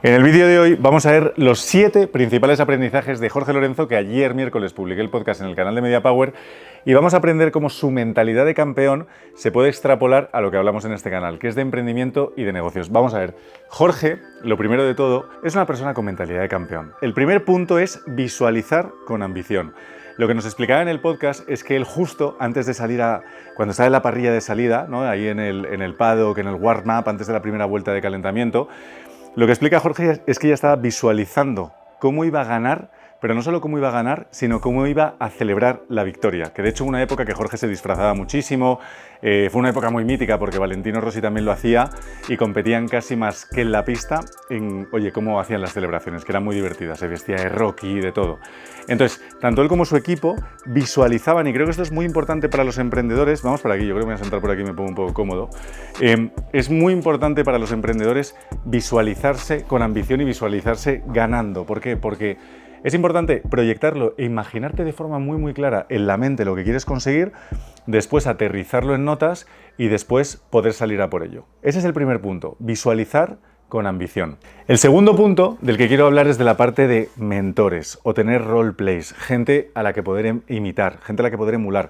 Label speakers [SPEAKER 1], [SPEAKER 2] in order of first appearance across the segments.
[SPEAKER 1] En el vídeo de hoy vamos a ver los 7 principales aprendizajes de Jorge Lorenzo, que ayer miércoles publiqué el podcast en el canal de MediaPower, y vamos a aprender cómo su mentalidad de campeón se puede extrapolar a lo que hablamos en este canal, que es de emprendimiento y de negocios. Vamos a ver, Jorge, lo primero de todo, es una persona con mentalidad de campeón. El primer punto es visualizar con ambición. Lo que nos explicaba en el podcast es que él justo antes de salir cuando estaba en la parrilla de salida, ¿no? Ahí en el paddock, en el warm-up, antes de la primera vuelta de calentamiento, lo que explica Jorge es que ya estaba visualizando cómo iba a ganar, pero no solo cómo iba a ganar, sino cómo iba a celebrar la victoria. Que de hecho hubo una época que Jorge se disfrazaba muchísimo, fue una época muy mítica porque Valentino Rossi también lo hacía y competían casi más que en la pista en, oye, cómo hacían las celebraciones, que eran muy divertidas, se vestía de Rocky y de todo. Entonces, tanto él como su equipo visualizaban, y creo que esto es muy importante para los emprendedores, vamos por aquí, yo creo que me voy a sentar por aquí y me pongo un poco cómodo, es muy importante para los emprendedores visualizarse con ambición y visualizarse ganando. ¿Por qué? Porque es importante proyectarlo e imaginarte de forma muy clara en la mente lo que quieres conseguir, después aterrizarlo en notas y después poder salir a por ello. Ese es el primer punto, visualizar con ambición. El segundo punto del que quiero hablar es de la parte de mentores o tener roleplays, gente a la que poder imitar, gente a la que poder emular.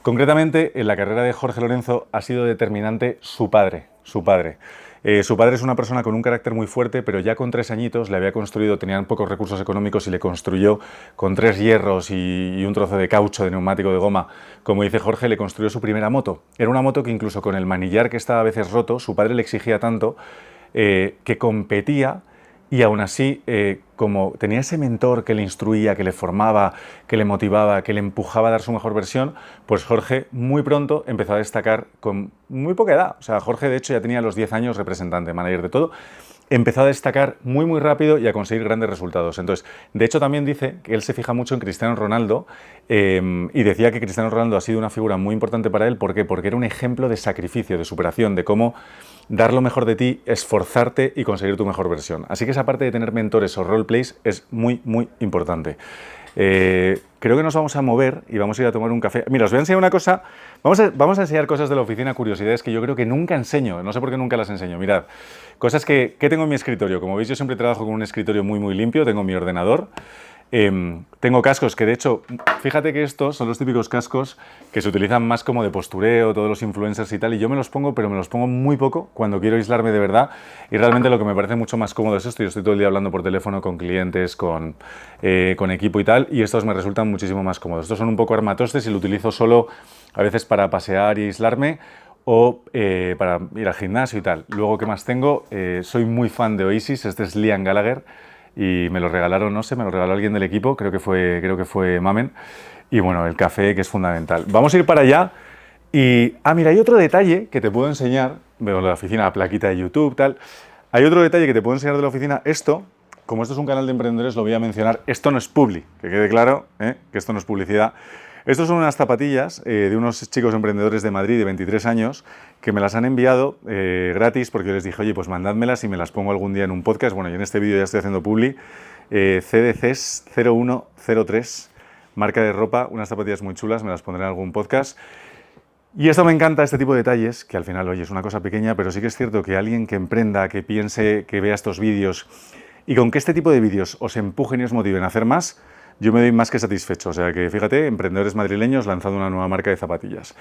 [SPEAKER 1] Concretamente, en la carrera de Jorge Lorenzo ha sido determinante su padre. Su padre es una persona con un carácter muy fuerte, pero ya con 3 añitos le había construido, tenían pocos recursos económicos y le construyó con 3 hierros y un trozo de caucho, de neumático, de goma, como dice Jorge, le construyó su primera moto. Era una moto que incluso con el manillar que estaba a veces roto, su padre le exigía tanto que competía. Y aún así, como tenía ese mentor que le instruía, que le formaba, que le motivaba, que le empujaba a dar su mejor versión, pues Jorge muy pronto empezó a destacar con muy poca edad. O sea, Jorge de hecho ya tenía a los 10 años representante, manager de todo. Empezó a destacar muy rápido y a conseguir grandes resultados. Entonces, de hecho también dice que él se fija mucho en Cristiano Ronaldo y decía que Cristiano Ronaldo ha sido una figura muy importante para él. ¿Por qué? Porque era un ejemplo de sacrificio, de superación, de cómo dar lo mejor de ti, esforzarte y conseguir tu mejor versión. Así que esa parte de tener mentores o roleplays es muy importante. Creo que nos vamos a mover y vamos a ir a tomar un café. Mira, os voy a enseñar una cosa. Vamos a enseñar cosas de la oficina, curiosidades que yo creo que nunca enseño. No sé por qué nunca las enseño. Mirad, cosas que tengo en mi escritorio. Como veis, yo siempre trabajo con un escritorio muy limpio. Tengo mi ordenador. Tengo cascos que de hecho, fíjate que estos son los típicos cascos que se utilizan más como de postureo, todos los influencers y tal, y yo me los pongo, pero me los pongo muy poco cuando quiero aislarme de verdad, y realmente lo que me parece mucho más cómodo es esto. Yo estoy todo el día hablando por teléfono con clientes, con equipo y tal, y estos me resultan muchísimo más cómodos. Estos son un poco armatostes y lo utilizo solo a veces para pasear y aislarme o para ir al gimnasio y tal. Luego, ¿qué más tengo? Soy muy fan de Oasis, este es Liam Gallagher, y me lo regalaron, no sé, me lo regaló alguien del equipo, creo que fue Mamen, y bueno, el café, que es fundamental. Vamos a ir para allá y... Ah, mira, hay otro detalle que te puedo enseñar, veo la oficina, la plaquita de YouTube, tal. Hay otro detalle que te puedo enseñar de la oficina, esto, como esto es un canal de emprendedores, lo voy a mencionar, esto no es publi, que quede claro, que esto no es publicidad. Estos son unas zapatillas de unos chicos emprendedores de Madrid de 23 años que me las han enviado gratis porque yo les dije, oye, pues mandádmelas y me las pongo algún día en un podcast. Bueno, yo en este vídeo ya estoy haciendo publi. CDCs 0103, marca de ropa, unas zapatillas muy chulas, me las pondré en algún podcast. Y esto me encanta, este tipo de detalles, que al final, oye, es una cosa pequeña, pero sí que es cierto que alguien que emprenda, que piense, que vea estos vídeos y con que este tipo de vídeos os empujen y os motiven a hacer más, yo me doy más que satisfecho. O sea que, fíjate, emprendedores madrileños lanzando una nueva marca de zapatillas.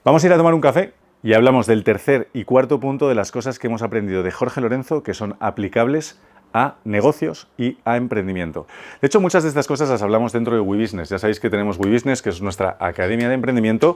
[SPEAKER 1] Vamos a ir a tomar un café y hablamos del tercer y cuarto punto de las cosas que hemos aprendido de Jorge Lorenzo que son aplicables a negocios y a emprendimiento. De hecho, muchas de estas cosas las hablamos dentro de WeBusiness. Ya sabéis que tenemos WeBusiness, que es nuestra academia de emprendimiento.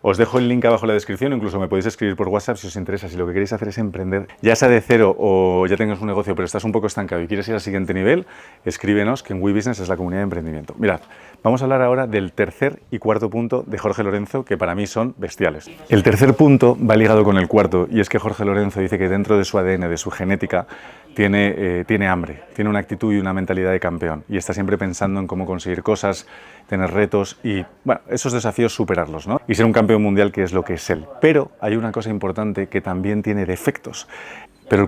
[SPEAKER 1] Os dejo el link abajo en la descripción, incluso me podéis escribir por WhatsApp si os interesa, si lo que queréis hacer es emprender, ya sea de cero o ya tengas un negocio, pero estás un poco estancado y quieres ir al siguiente nivel, escríbenos, que en WeBusiness es la comunidad de emprendimiento. Mirad, vamos a hablar ahora del tercer y cuarto punto de Jorge Lorenzo, que para mí son bestiales. El tercer punto va ligado con el cuarto, y es que Jorge Lorenzo dice que dentro de su ADN, de su genética, tiene hambre, tiene una actitud y una mentalidad de campeón, y está siempre pensando en cómo conseguir cosas, tener retos y, bueno, esos desafíos superarlos, ¿no? Y ser un campeón mundial, que es lo que es él. Pero hay una cosa importante, que también tiene defectos. Pero el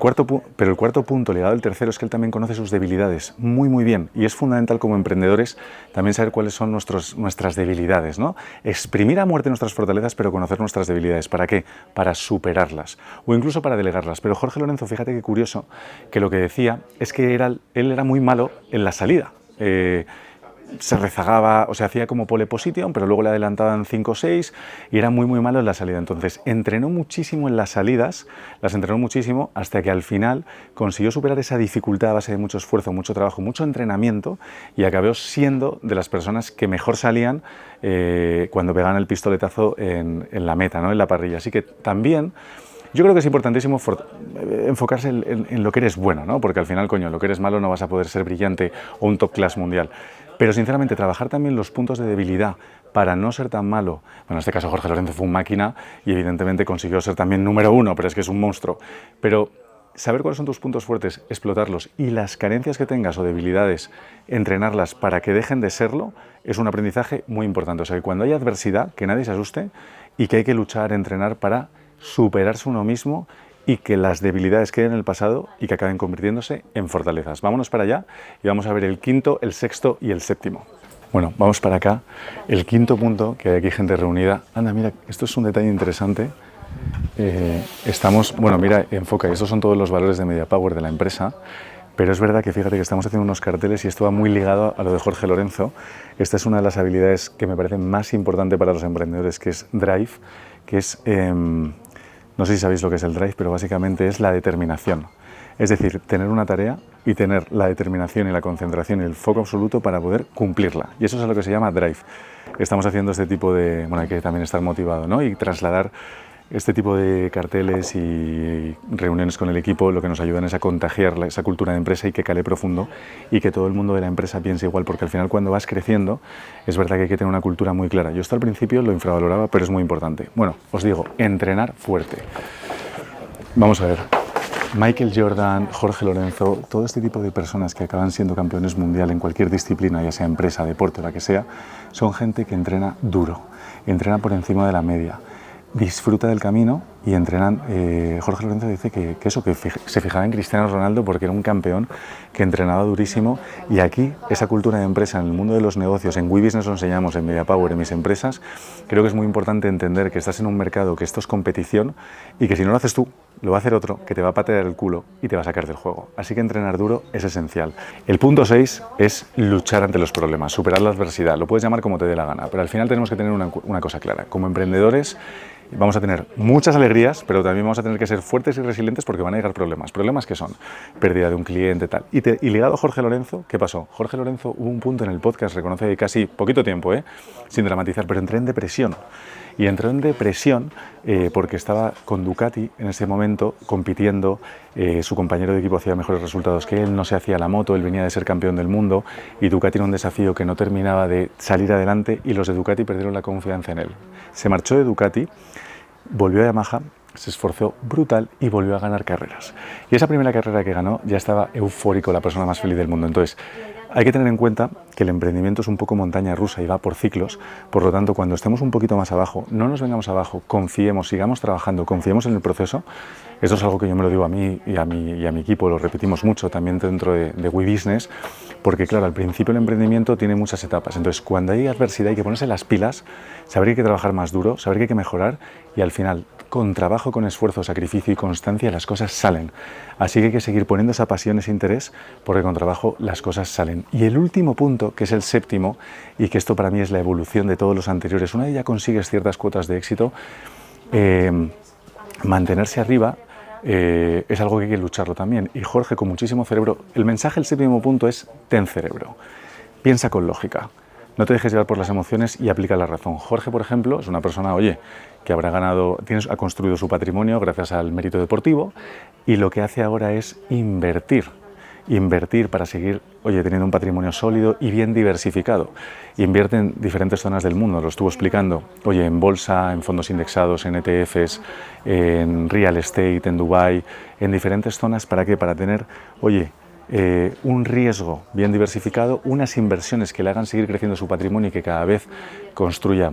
[SPEAKER 1] cuarto punto, ligado al tercero, es que él también conoce sus debilidades muy, muy bien. Y es fundamental como emprendedores también saber cuáles son nuestras debilidades, ¿no? Exprimir a muerte nuestras fortalezas, pero conocer nuestras debilidades. ¿Para qué? Para superarlas o incluso para delegarlas. Pero Jorge Lorenzo, fíjate qué curioso, que lo que decía es que él era muy malo en la salida. Se rezagaba, o sea, hacía como pole position, pero luego le adelantaban 5 o 6 y era muy, muy malo en la salida. Entonces, entrenó muchísimo en las salidas, las entrenó muchísimo hasta que al final consiguió superar esa dificultad a base de mucho esfuerzo, mucho trabajo, mucho entrenamiento y acabó siendo de las personas que mejor salían cuando pegaban el pistoletazo en la meta, ¿no? En la parrilla. Así que también yo creo que es importantísimo enfocarse en lo que eres bueno, ¿no? Porque al final, coño, lo que eres malo no vas a poder ser brillante o un top class mundial. Pero sinceramente, trabajar también los puntos de debilidad para no ser tan malo. Bueno, en este caso Jorge Lorenzo fue un máquina y evidentemente consiguió ser también número 1, pero es que es un monstruo. Pero saber cuáles son tus puntos fuertes, explotarlos y las carencias que tengas o debilidades, entrenarlas para que dejen de serlo, es un aprendizaje muy importante. O sea, que cuando hay adversidad, que nadie se asuste y que hay que luchar, entrenar para superarse uno mismo y que las debilidades queden en el pasado y que acaben convirtiéndose en fortalezas. Vámonos para allá y vamos a ver el quinto, el sexto y el séptimo. Bueno, vamos para acá. El quinto punto, que hay aquí gente reunida. Anda, mira, esto es un detalle interesante. Bueno, mira, enfoca, estos son todos los valores de MediaPower de la empresa. Pero es verdad que fíjate que estamos haciendo unos carteles y esto va muy ligado a lo de Jorge Lorenzo. Esta es una de las habilidades que me parece más importante para los emprendedores, que es Drive, que es... no sé si sabéis lo que es el drive, pero básicamente es la determinación. Es decir, tener una tarea y tener la determinación y la concentración y el foco absoluto para poder cumplirla. Y eso es lo que se llama drive. Estamos haciendo este tipo de... Bueno, hay que también estar motivado, ¿no? Y trasladar este tipo de carteles y reuniones con el equipo, lo que nos ayudan es a contagiar esa cultura de empresa y que cale profundo y que todo el mundo de la empresa piense igual, porque al final cuando vas creciendo es verdad que hay que tener una cultura muy clara. Yo esto al principio lo infravaloraba, pero es muy importante. Bueno, os digo, entrenar fuerte. Vamos a ver. Michael Jordan, Jorge Lorenzo, todo este tipo de personas que acaban siendo campeones mundial en cualquier disciplina, ya sea empresa, deporte o la que sea, son gente que entrena duro, entrena por encima de la media, disfruta del camino y entrenan. Jorge Lorenzo dice que se fijaba en Cristiano Ronaldo porque era un campeón que entrenaba durísimo, y aquí esa cultura de empresa en el mundo de los negocios, en WeBusiness lo enseñamos, en MediaPower, en mis empresas, creo que es muy importante entender que estás en un mercado, que esto es competición y que si no lo haces tú, lo va a hacer otro que te va a patear el culo y te va a sacar del juego. Así que entrenar duro es esencial. El punto 6 es luchar ante los problemas, superar la adversidad. Lo puedes llamar como te dé la gana, pero al final tenemos que tener una cosa clara. Como emprendedores vamos a tener muchas alegrías, pero también vamos a tener que ser fuertes y resilientes porque van a llegar problemas. ¿Problemas qué son? Pérdida de un cliente, tal. Y ligado a Jorge Lorenzo, ¿qué pasó? Jorge Lorenzo, hubo un punto en el podcast, reconoce casi poquito tiempo, sin dramatizar, pero entré en depresión. Y entró en depresión porque estaba con Ducati en ese momento compitiendo, su compañero de equipo hacía mejores resultados que él, no se hacía la moto, él venía de ser campeón del mundo y Ducati era un desafío que no terminaba de salir adelante y los de Ducati perdieron la confianza en él. Se marchó de Ducati, volvió a Yamaha, se esforzó brutal y volvió a ganar carreras. Y esa primera carrera que ganó ya estaba eufórico, la persona más feliz del mundo. Entonces, hay que tener en cuenta que el emprendimiento es un poco montaña rusa y va por ciclos. Por lo tanto, cuando estemos un poquito más abajo, no nos vengamos abajo, confiemos, sigamos trabajando, confiemos en el proceso. Esto es algo que yo me lo digo a mí y a mi equipo, lo repetimos mucho también dentro de WeBusiness, porque claro, al principio el emprendimiento tiene muchas etapas. Entonces, cuando hay adversidad hay que ponerse las pilas, saber que hay que trabajar más duro, saber que hay que mejorar y al final, con trabajo, con esfuerzo, sacrificio y constancia, las cosas salen. Así que hay que seguir poniendo esa pasión, ese interés, porque con trabajo las cosas salen. Y el último punto, que es el séptimo, y que esto para mí es la evolución de todos los anteriores, una vez ya consigues ciertas cuotas de éxito, mantenerse arriba es algo que hay que lucharlo también. Y Jorge, con muchísimo cerebro, el mensaje del séptimo punto es: ten cerebro, piensa con lógica. No te dejes llevar por las emociones y aplica la razón. Jorge, por ejemplo, es una persona, que habrá ganado, ha construido su patrimonio gracias al mérito deportivo y lo que hace ahora es invertir para seguir, teniendo un patrimonio sólido y bien diversificado. Invierte en diferentes zonas del mundo, lo estuvo explicando, en bolsa, en fondos indexados, en ETFs, en real estate, en Dubái, en diferentes zonas. ¿Para qué? Para tener, un riesgo bien diversificado, unas inversiones que le hagan seguir creciendo su patrimonio y que cada vez construya,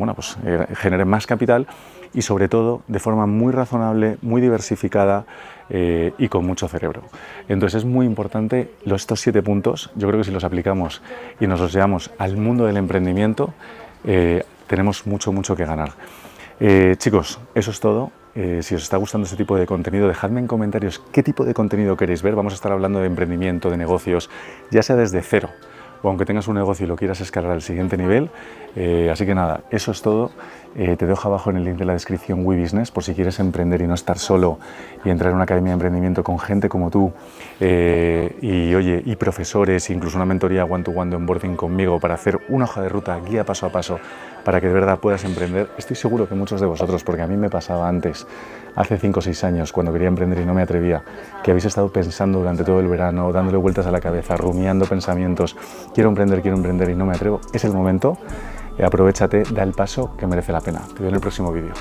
[SPEAKER 1] genere más capital y sobre todo de forma muy razonable, muy diversificada y con mucho cerebro. Entonces es muy importante estos 7 puntos. Yo creo que si los aplicamos y nos los llevamos al mundo del emprendimiento, tenemos mucho que ganar. Chicos, eso es todo. Si os está gustando este tipo de contenido, dejadme en comentarios qué tipo de contenido queréis ver. Vamos a estar hablando de emprendimiento, de negocios, ya sea desde cero o aunque tengas un negocio y lo quieras escalar al siguiente nivel. Así que nada, eso es todo. Te dejo abajo en el link de la descripción WeBusiness por si quieres emprender y no estar solo y entrar en una academia de emprendimiento con gente como tú y profesores, incluso una mentoría one-to-one de onboarding conmigo para hacer una hoja de ruta, guía paso a paso para que de verdad puedas emprender. Estoy seguro que muchos de vosotros, porque a mí me pasaba antes, hace 5 o 6 años, cuando quería emprender y no me atrevía, que habéis estado pensando durante todo el verano, dándole vueltas a la cabeza, rumiando pensamientos, quiero emprender y no me atrevo. Es el momento, aprovéchate, da el paso que merece la pena. Te veo en el próximo vídeo.